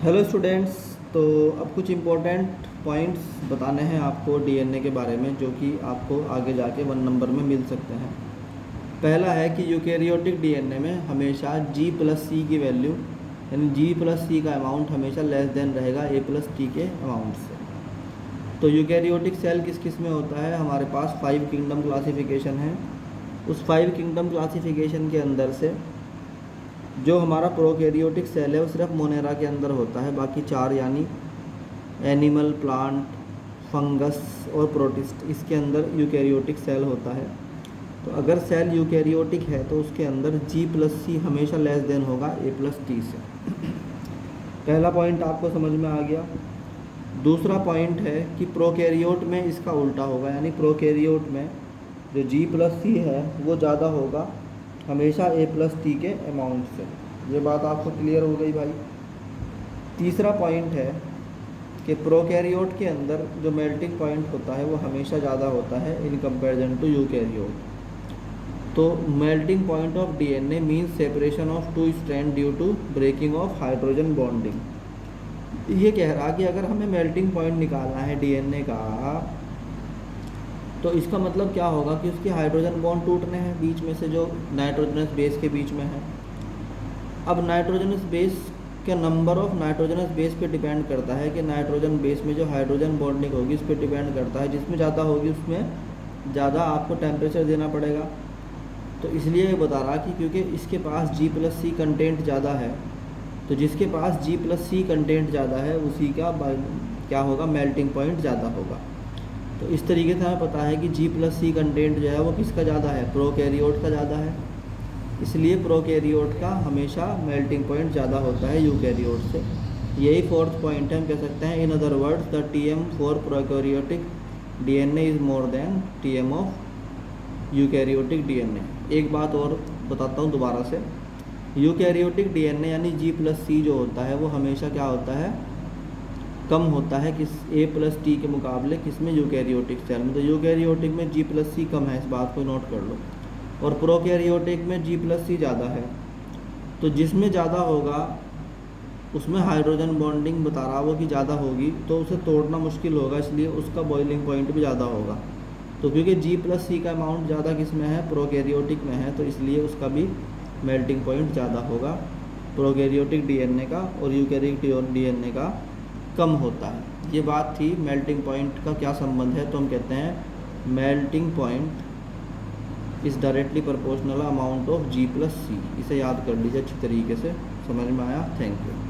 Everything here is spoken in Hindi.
Hello students. तो अब कुछ इम्पोर्टेंट पॉइंट्स बताने हैं आपको डीएनए के बारे में, जो कि आपको आगे जाके 1 नंबर में मिल सकते हैं। पहला है कि यूकैरियोटिक डीएनए में हमेशा जी प्लस सी की वैल्यू, यानी जी प्लस सी का अमाउंट हमेशा लेस देन रहेगा ए प्लस टी के अमाउंट से। तो यूकैरियोटिक सेल किस किस में होता है? हमारे पास 5 किंगडम क्लासिफिकेशन है। उस 5 किंगडम क्लासिफिकेशन के अंदर से जो हमारा प्रोकैरियोटिक सेल है वो सिर्फ मोनेरा के अंदर होता है। बाकी 4 यानी एनिमल, प्लांट, फंगस और प्रोटिस्ट, इसके अंदर यूकैरियोटिक सेल होता है। तो अगर सेल यूकैरियोटिक है तो उसके अंदर जी प्लस सी हमेशा लेस देन होगा ए प्लस टी से। पहला पॉइंट आपको समझ में आ गया। दूसरा पॉइंट है कि प्रोकैरियोट में इसका उल्टा होगा, यानी प्रोकैरियोट में जो जी प्लस सी है वो ज़्यादा होगा हमेशा ए प्लस टी के अमाउंट से। ये बात आपको क्लियर हो गई भाई। तीसरा पॉइंट है कि प्रोकैरियोट के अंदर जो मेल्टिंग पॉइंट होता है वो हमेशा ज़्यादा होता है इन कंपैरिजन टू यूकैरियोट। तो melting point of DNA means separation of 2 strand due to breaking of hydrogen bonding. ये कह रहा कि अगर हमें मेल्टिंग पॉइंट निकालना है डीएनए का, तो इसका मतलब क्या होगा कि उसके हाइड्रोजन बॉन्ड टूटने हैं बीच में से, जो नाइट्रोजनस बेस के बीच में है। अब नाइट्रोजनस बेस के नंबर ऑफ नाइट्रोजनस बेस पे डिपेंड करता है कि नाइट्रोजन बेस में जो हाइड्रोजन बॉन्डिंग होगी उस पर डिपेंड करता है। जिसमें ज़्यादा होगी उसमें ज़्यादा आपको टेम्परेचर देना पड़ेगा। तो इसलिए ये बता रहा कि क्योंकि इसके पास जी प्लस सी कंटेंट ज़्यादा है, तो जिसके पास जी प्लस सी कंटेंट ज़्यादा है उसी का क्या होगा, मेल्टिंग पॉइंट ज़्यादा होगा। तो इस तरीके से हमें पता है कि जी प्लस सी कंटेंट जो है वो किसका ज़्यादा है, प्रोकैरियोट का ज़्यादा है। इसलिए प्रोकैरियोट का हमेशा मेल्टिंग पॉइंट ज़्यादा होता है यूकैरियोट से। यही फोर्थ पॉइंट है, हम कह सकते हैं in other words the TM for prokaryotic DNA is more than TM of eukaryotic DNA. एक बात और बताता हूँ दोबारा से, यूकैरियोटिक डीएनए यानी जी प्लस सी जो होता है वो हमेशा क्या होता है, कम होता है किस ए प्लस टी के मुकाबले, किसमें, यूकैरियोटिक सेल में। तो यूकैरियोटिक में जी प्लस सी कम है, इस बात को नोट कर लो। और प्रोकैरियोटिक में जी प्लस सी ज़्यादा है। तो जिसमें ज़्यादा होगा उसमें हाइड्रोजन बॉन्डिंग बता रहा वो कि ज़्यादा होगी, तो उसे तोड़ना मुश्किल होगा, इसलिए उसका बॉइलिंग पॉइंट भी ज़्यादा होगा। तो क्योंकि जी प्लस सी का अमाउंट ज़्यादा किस में है, प्रोकैरियोटिक में है, तो इसलिए उसका भी मेल्टिंग पॉइंट ज़्यादा होगा प्रोकैरियोटिक डीएनए का, और यूकैरियोटिक डीएनए का कम होता है। ये बात थी मेल्टिंग पॉइंट का क्या संबंध है। तो हम कहते हैं melting point is directly proportional amount of G plus C. इसे याद कर लीजिए अच्छी तरीके से, समझ में आया? Thank you.